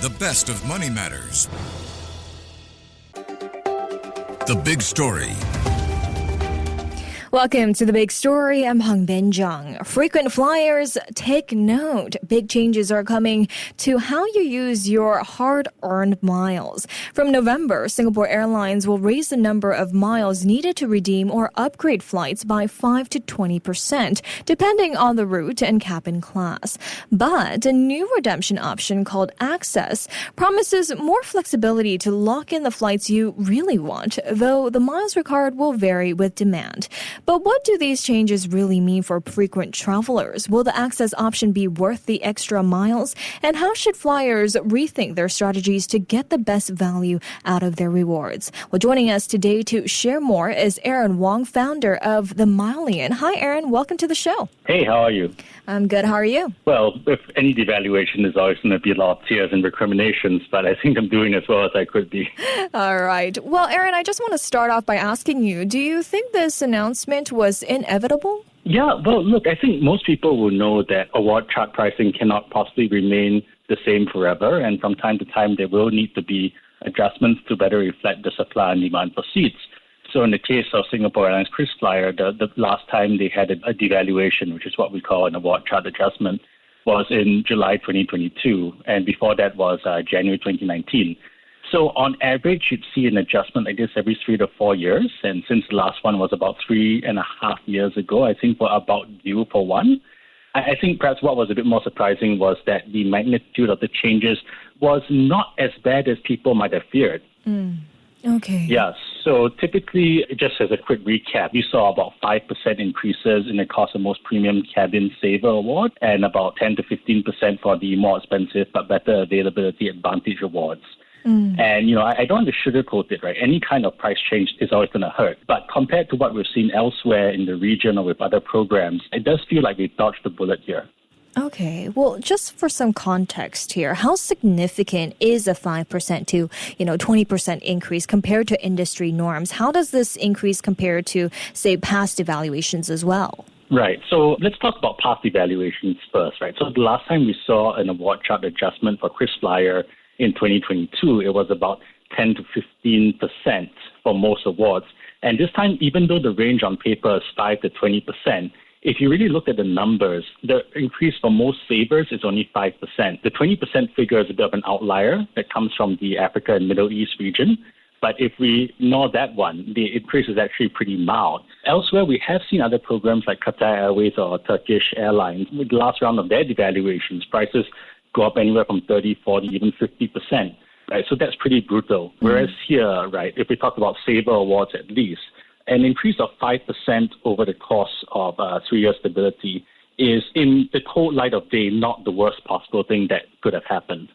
The best of Money Matters. The Big Story. Welcome to The Big Story. I'm Hongbin Jeong. Frequent flyers, take note. Big changes are coming to how you use your hard-earned miles. From November, Singapore Airlines will raise the number of miles needed to redeem or upgrade flights by 5 to 20%, depending on the route and cabin class. But a new redemption option called Access promises more flexibility to lock in the flights you really want, though the miles required will vary with demand. But what do these changes really mean for frequent travelers? Will the Access option be worth the extra miles? And how should flyers rethink their strategies to get the best value out of their rewards? Well, joining us today to share more is Aaron Wong, founder of the Milelion. Hi, Aaron. Welcome to the show. Hey, how are you? I'm good. How are you? Well, if any devaluation, there's always going to be a lot of tears and recriminations, but I think I'm doing as well as I could be. All right. Well, Aaron, I just want to start off by asking you, do you think this announcement was inevitable? Yeah, well, look, I think most people will know that award chart pricing cannot possibly remain the same forever, and from time to time there will need to be adjustments to better reflect the supply and demand for seats. So in the case of Singapore Airlines KrisFlyer, the last time they had a devaluation, which is what we call an award chart adjustment, was in July 2022, and before that was January 2019. So on average, you'd see an adjustment like this every 3 to 4 years, and since the last one was about 3.5 years ago, I think we're about due for one. I think perhaps what was a bit more surprising was that the magnitude of the changes was not as bad as people might have feared. Okay. Yeah, so typically, just as a quick recap, you saw about 5% increases in the cost of most premium cabin saver award and about 10 to 15% for the more expensive but better availability advantage awards. And, I don't want to sugarcoat it, right? Any kind of price change is always going to hurt. But compared to what we've seen elsewhere in the region or with other programs, it does feel like we dodged the bullet here. Okay. Well, just for some context here, how significant is a 5% to, 20% increase compared to industry norms? How does this increase compare to, say, past evaluations as well? Right. So let's talk about past evaluations first, right? So the last time we saw an award chart adjustment for KrisFlyer in 2022, it was about 10 to 15% for most awards. And this time, even though the range on paper is 5 to 20%, if you really look at the numbers, the increase for most savers is only 5%. The 20% figure is a bit of an outlier that comes from the Africa and Middle East region. But if we ignore that one, the increase is actually pretty mild. Elsewhere, we have seen other programs like Qatar Airways or Turkish Airlines. With the last round of their devaluations, prices go up anywhere from 30, 40, even 50%. Right? So that's pretty brutal. Whereas here, right, if we talk about saver awards at least, an increase of 5% over the course of 3-year stability is, in the cold light of day, not the worst possible thing that could have happened.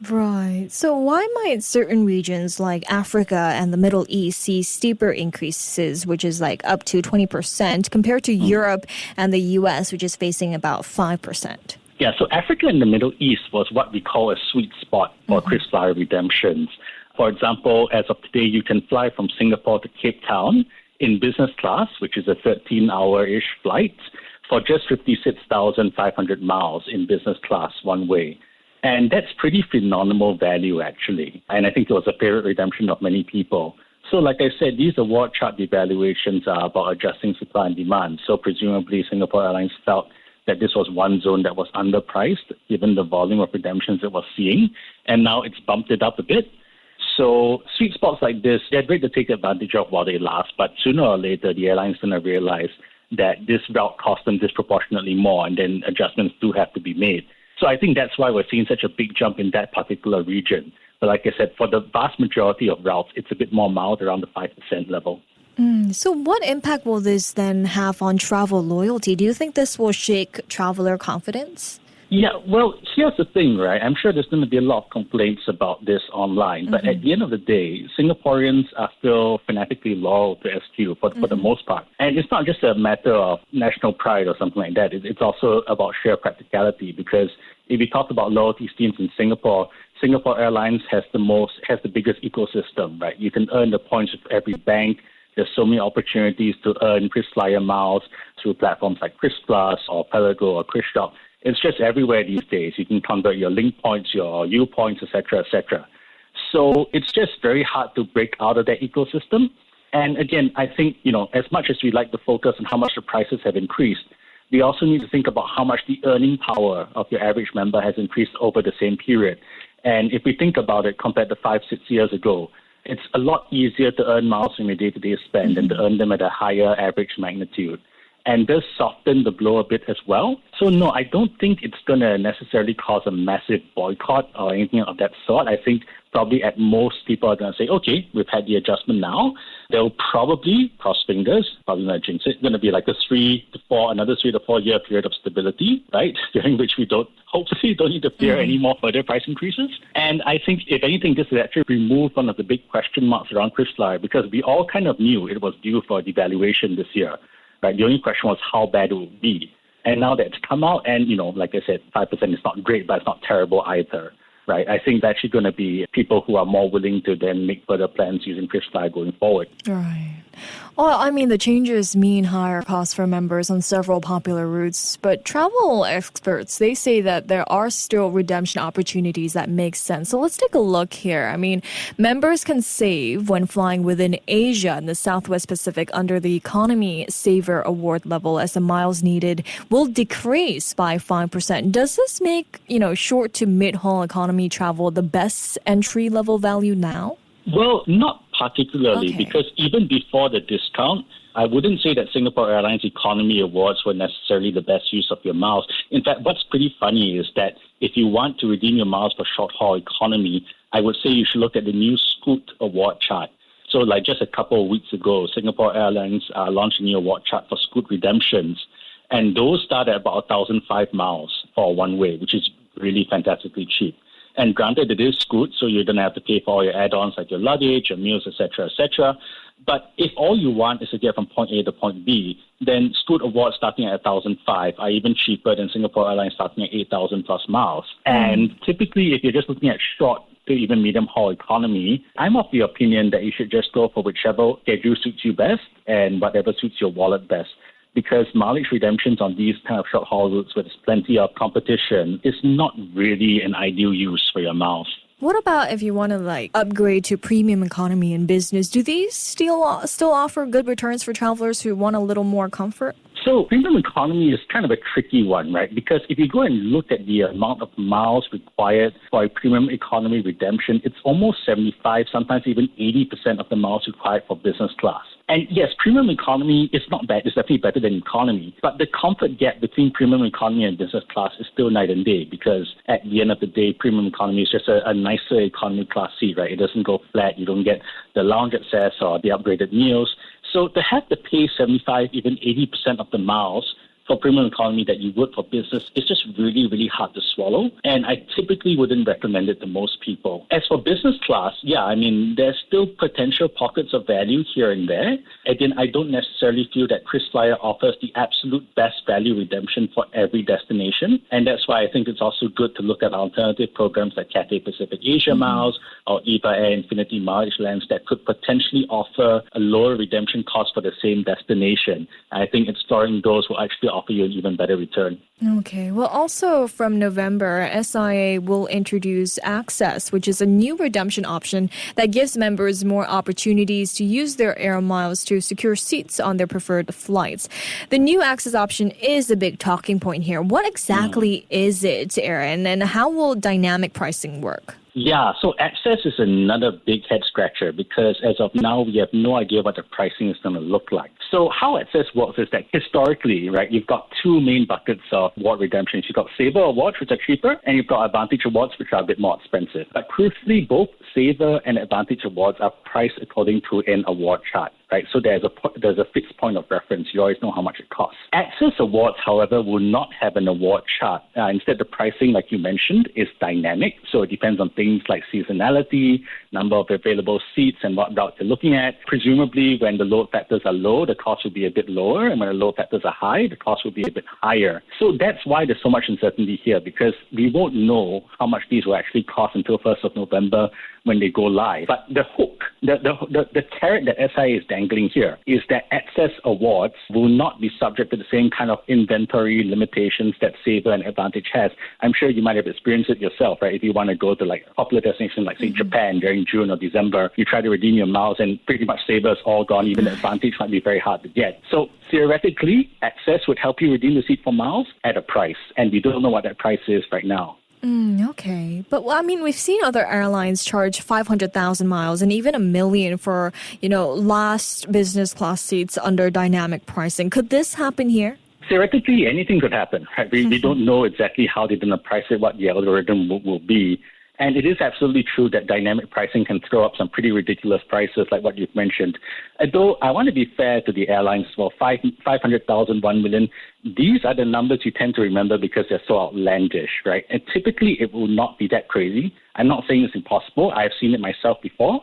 Right. So why might certain regions like Africa and the Middle East see steeper increases, which is like up to 20%, compared to Europe and the U.S., which is facing about 5%? Yeah, so Africa and the Middle East was what we call a sweet spot for KrisFlyer redemptions. For example, as of today, you can fly from Singapore to Cape Town in business class, which is a 13-hour-ish flight, for just 56,500 miles in business class one way. And that's pretty phenomenal value, actually. And I think it was a favorite redemption of many people. So like I said, these award chart devaluations are about adjusting supply and demand. So presumably Singapore Airlines felt that this was one zone that was underpriced, given the volume of redemptions it was seeing. And now it's bumped it up a bit. So sweet spots like this, they're great to take advantage of while they last, but sooner or later, the airline's going to realize that this route costs them disproportionately more, and then adjustments do have to be made. So I think that's why we're seeing such a big jump in that particular region. But like I said, for the vast majority of routes, it's a bit more mild, around the 5% level. So what impact will this then have on travel loyalty? Do you think this will shake traveler confidence? Yeah, well, here's the thing, right? I'm sure there's going to be a lot of complaints about this online, but at the end of the day, Singaporeans are still fanatically loyal to SQ for the most part. And it's not just a matter of national pride or something like that. It's also about sheer practicality, because if we talk about loyalty schemes in Singapore, Singapore Airlines has the biggest ecosystem, right? You can earn the points with every bank. There's so many opportunities to earn KrisFlyer miles through platforms like KrisPlus or Pelago or KrisShop. It's just everywhere these days. You can convert your link points, your U points, etc., etc. So it's just very hard to break out of that ecosystem. And again, I think, as much as we like to focus on how much the prices have increased, we also need to think about how much the earning power of your average member has increased over the same period. And if we think about it compared to 5-6 years ago, it's a lot easier to earn miles from your day-to-day spend and to earn them at a higher average magnitude. And does soften the blow a bit as well. So no, I don't think it's going to necessarily cause a massive boycott or anything of that sort. I think probably at most people are going to say, okay, we've had the adjustment now. They'll probably, cross fingers, probably not jinx it, going to be like another 3 to 4 year period of stability, right? During which we hopefully don't need to fear any more further price increases. And I think if anything, this has actually removed one of the big question marks around KrisFlyer, because we all kind of knew it was due for a devaluation this year. Right? The only question was how bad it would be. And now that it's come out, and, like I said, 5% is not great, but it's not terrible either. Right? I think that's actually going to be people who are more willing to then make further plans using KrisFlyer going forward. Right. Well, I mean, the changes mean higher costs for members on several popular routes, but travel experts, they say that there are still redemption opportunities that make sense. So let's take a look here. I mean, members can save when flying within Asia and the Southwest Pacific under the Economy Saver Award level, as the miles needed will decrease by 5%. Does this make, short to mid-haul economy travel the best entry-level value now? Well, not particularly, Okay. because even before the discount, I wouldn't say that Singapore Airlines Economy Awards were necessarily the best use of your miles. In fact, what's pretty funny is that if you want to redeem your miles for short-haul economy, I would say you should look at the new Scoot Award chart. So like just a couple of weeks ago, Singapore Airlines launched a new award chart for Scoot redemptions, and those start at about 1,005 miles for one way, which is really fantastically cheap. And granted, it is Scoot, so you don't have to pay for all your add-ons like your luggage, your meals, etc., etc. But if all you want is to get from point A to point B, then Scoot Awards starting at 1,005 are even cheaper than Singapore Airlines starting at 8,000 plus miles. And typically, if you're just looking at short to even medium-haul economy, I'm of the opinion that you should just go for whichever schedule suits you best and whatever suits your wallet best. Because mileage redemptions on these kind of short-haul routes where there's plenty of competition is not really an ideal use for your miles. What about if you want to upgrade to premium economy and business? Do these still offer good returns for travelers who want a little more comfort? So premium economy is kind of a tricky one, right? Because if you go and look at the amount of miles required for a premium economy redemption, it's almost 75, sometimes even 80% of the miles required for business class. And yes, premium economy is not bad. It's definitely better than economy. But the comfort gap between premium economy and business class is still night and day, because at the end of the day, premium economy is just a nicer economy class seat, right? It doesn't go flat. You don't get the lounge access or the upgraded meals. So to have to pay 75, even 80% of the miles for premium economy that you would for business is just really, really hard to swallow. And I typically wouldn't recommend it to most people. As for business class, there's still potential pockets of value here and there. Again, I don't necessarily feel that KrisFlyer offers the absolute best value redemption for every destination. And that's why I think it's also good to look at alternative programs like Cathay Pacific Asia Miles or EVA Air Infinity Mileage Lands that could potentially offer a lower redemption cost for the same destination. I think exploring those will actually offer you an even better return. Okay. Well, also from November, SIA will introduce Access, which is a new redemption option that gives members more opportunities to use their air miles to secure seats on their preferred flights. The new Access option is a big talking point here. What exactly is it, Aaron, and how will dynamic pricing work? Yeah, so Access is another big head scratcher because as of now, we have no idea what the pricing is going to look like. So how Access works is that historically, right, you've got two main buckets of award redemptions. You've got Saver Awards, which are cheaper, and you've got Advantage Awards, which are a bit more expensive. But crucially, both Saver and Advantage Awards are priced according to an award chart. Right, so there's a fixed point of reference. You always know how much it costs. Access Awards, however, will not have an award chart. Instead, the pricing, like you mentioned, is dynamic. So it depends on things like seasonality, number of available seats, and what route you're looking at. Presumably, when the load factors are low, the cost will be a bit lower. And when the load factors are high, the cost will be a bit higher. So that's why there's so much uncertainty here, because we won't know how much these will actually cost until 1st of November when they go live. But the hook, the carrot that SIA is dangling dangling here is that Access Awards will not be subject to the same kind of inventory limitations that Saver and Advantage has. I'm sure you might have experienced it yourself, right? If you want to go to like a popular destination like, say, Japan during June or December, you try to redeem your miles and pretty much Saver is all gone. Even Advantage might be very hard to get. So theoretically, Access would help you redeem the seat for miles at a price. And we don't know what that price is right now. Okay. But, well, I mean, we've seen other airlines charge 500,000 miles and even $1 million for, last business class seats under dynamic pricing. Could this happen here? Theoretically, anything could happen. Right? We don't know exactly how they're going to price it, what the algorithm will be. And it is absolutely true that dynamic pricing can throw up some pretty ridiculous prices like what you've mentioned. Though I want to be fair to the airlines as well, 500,000, 1 million, these are the numbers you tend to remember because they're so outlandish, right? And typically it will not be that crazy. I'm not saying it's impossible. I've seen it myself before.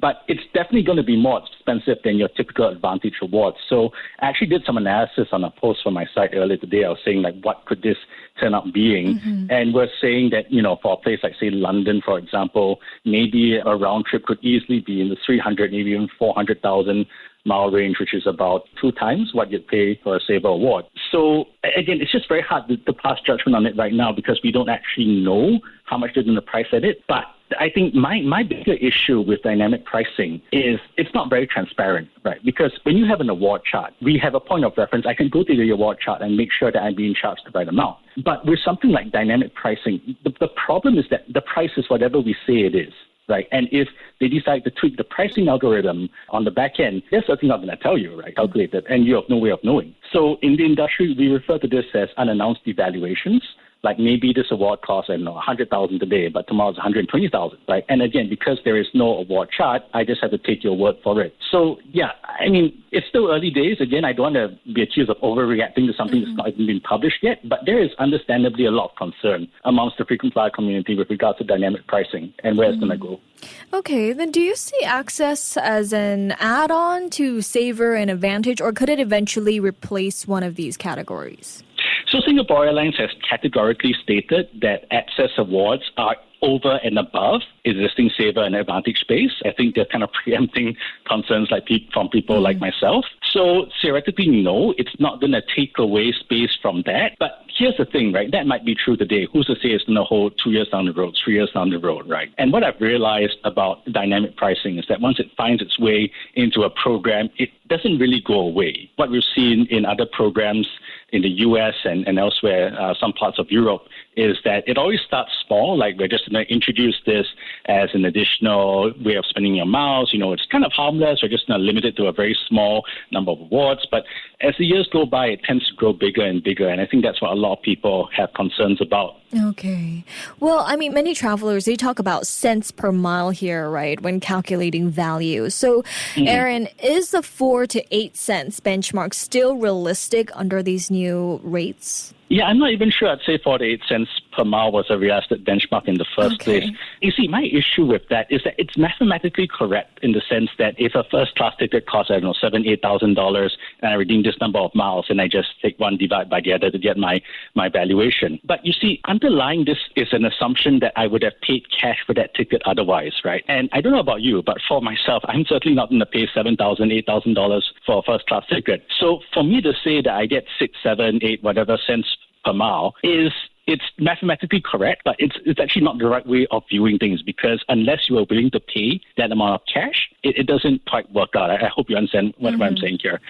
But it's definitely going to be more expensive than your typical Advantage Awards. So I actually did some analysis on a post from my site earlier today. I was saying, like, what could this turn out being? And we're saying that, for a place like, say, London, for example, maybe a round trip could easily be in the 300, maybe even 400,000 mile range, which is about 2 times what you'd pay for a Saver Award. So, again, it's just very hard to pass judgment on it right now because we don't actually know how much they're going to price at it. But I think my bigger issue with dynamic pricing is it's not very transparent, right? Because when you have an award chart, we have a point of reference. I can go to the award chart and make sure that I'm being charged the right amount. But with something like dynamic pricing, the problem is that the price is whatever we say it is. Right. And if they decide to tweak the pricing algorithm on the back end, they're certainly not going to tell you, right? Calculate it, and you have no way of knowing. So in the industry, we refer to this as unannounced devaluations. Like maybe this award costs, I don't know, 100,000 today, but tomorrow's 120,000, right? And again, because there is no award chart, I just have to take your word for it. So yeah, I mean, it's still early days. Again, I don't want to be accused of overreacting to something that's not even been published yet, but there is understandably a lot of concern amongst the frequent flyer community with regards to dynamic pricing and where it's going to go. Okay, then do you see Access as an add-on to Saver and Advantage, or could it eventually replace one of these categories? So Singapore Airlines has categorically stated that Access Awards are over and above existing Saver and Advantage space. I think they're kind of preempting concerns like from people like myself. So theoretically, no, it's not going to take away space from that. But here's the thing, right? That might be true today. Who's to say it's going to hold 2 years down the road, 3 years down the road, right? And what I've realized about dynamic pricing is that once it finds its way into a program, it doesn't really go away. What we've seen in other programs in the US and elsewhere, some parts of Europe, is that it always starts small, like we're just going to introduce this as an additional way of spending your miles. It's kind of harmless. We're just going to limit it to a very small number of awards. But as the years go by, it tends to grow bigger and bigger. And I think that's what a lot of people have concerns about. Okay. Well, I mean, many travelers, they talk about cents per mile here, right, when calculating value. So, Aaron, is the 4 to 8 cents benchmark still realistic under these new rates? Yeah, I'm not even sure I'd say 4 to 8 cents per mile was a realistic benchmark in the first place. You see, my issue with that is that it's mathematically correct in the sense that if a first-class ticket costs, I don't know, $7,000, $8,000, and I redeem this number of miles, and I just take one divide by the other to get my valuation. But you see, underlying this is an assumption that I would have paid cash for that ticket otherwise, right? And I don't know about you, but for myself, I'm certainly not going to pay $7,000, $8,000 for a first-class ticket. So for me to say that I get 6, 7, 8, whatever cents per mile it's mathematically correct, but it's actually not the right way of viewing things because unless you are willing to pay that amount of cash, it doesn't quite work out. I hope you understand what I'm saying here.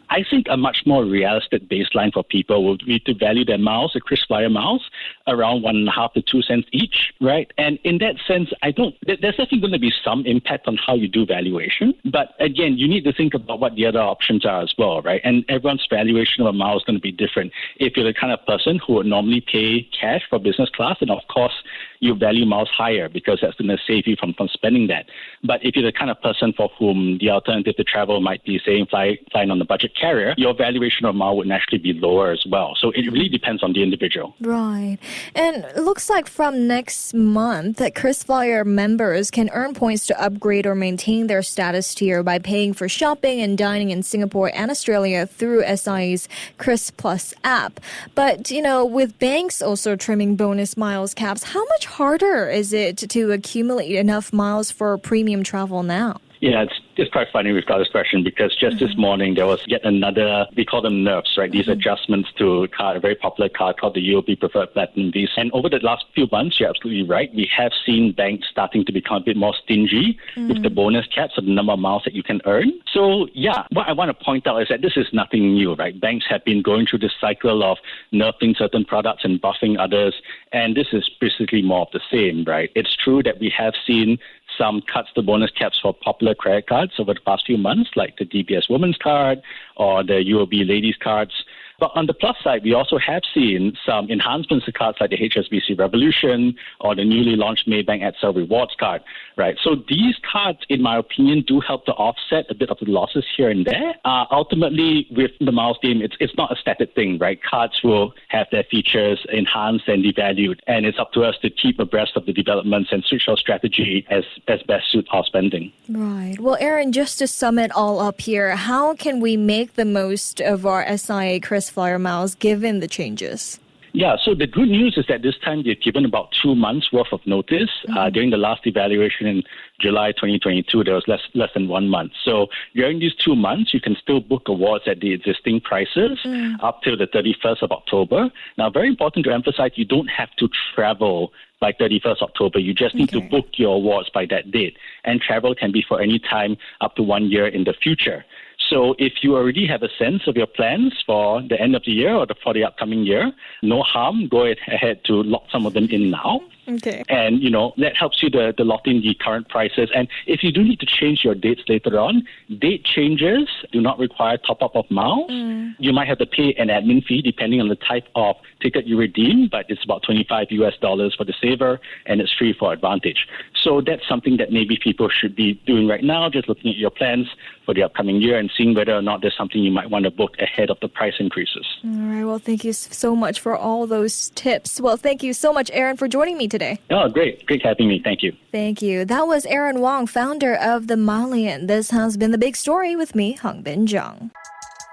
I think a much more realistic baseline for people would be to value their miles, the KrisFlyer miles, around 1.5 to 2 cents each, right? And in that sense, there's definitely going to be some impact on how you do valuation. But again, you need to think about what the other options are as well, right? And everyone's valuation of a mile is going to be different. If you're the kind of person who would normally pay cash for business class, then of course you value miles higher because that's going to save you from spending that. But if you're the kind of person for whom the alternative to travel might be, say, flying on the budget carrier, your valuation of mile would naturally be lower as well. So it really depends on the individual. Right. And it looks like from next month that KrisFlyer members can earn points to upgrade or maintain their status tier by paying for shopping and dining in Singapore and Australia through SIA's Kris Plus app. But, with banks also trimming bonus miles caps, how much harder is it to accumulate enough miles for premium travel now? Yeah, it's It's quite funny we've got this question because just this morning there was yet another, we call them nerfs, right? These adjustments to a card, a very popular card called the UOB Preferred Platinum Visa. And over the last few months, you're absolutely right, we have seen banks starting to become a bit more stingy with the bonus caps of the number of miles that you can earn. So yeah, what I want to point out is that this is nothing new, right? Banks have been going through this cycle of nerfing certain products and buffing others, and this is basically more of the same, right? It's true that we have seen some cuts to bonus caps for popular credit cards over the past few months, like the DBS Women's Card or the UOB Ladies Cards. But on the plus side, we also have seen some enhancements to cards like the HSBC Revolution or the newly launched Maybank XL Rewards card, right? So these cards, in my opinion, do help to offset a bit of the losses here and there. Ultimately, with the miles game, it's not a static thing, right? Cards will have their features enhanced and devalued, and it's up to us to keep abreast of the developments and switch our strategy as best suit our spending. Right. Well, Aaron, just to sum it all up here, how can we make the most of our SIA KrisFlyer miles given the changes? Yeah, so the good news is that this time they've given about 2 months worth of notice. During the last evaluation in July 2022, there was less than 1 month. So during these 2 months, you can still book awards at the existing prices up till the 31st of October. Now, very important to emphasize, you don't have to travel by 31st October. You just need to book your awards by that date. And travel can be for any time up to 1 year in the future. So if you already have a sense of your plans for the end of the year or for the upcoming year, no harm, go ahead to lock some of them in now. Okay. And, that helps you to lock in the current prices. And if you do need to change your dates later on, date changes do not require top-up of miles. You might have to pay an admin fee depending on the type of ticket you redeem, but it's about $25 for the Saver, and it's free for Advantage. So that's something that maybe people should be doing right now, just looking at your plans for the upcoming year and seeing whether or not there's something you might want to book ahead of the price increases. All right. Well, thank you so much for all those tips. Well, thank you so much, Aaron, for joining me today. Oh, great. Great having me. Thank you. Thank you. That was Aaron Wong, founder of the Milelion. This has been The Big Story with me, Hongbin Jeong.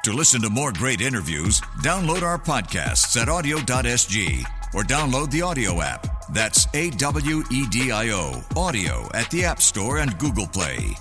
To listen to more great interviews, download our podcasts at audio.sg or download the audio app. That's AWEDIO, audio at the App Store and Google Play.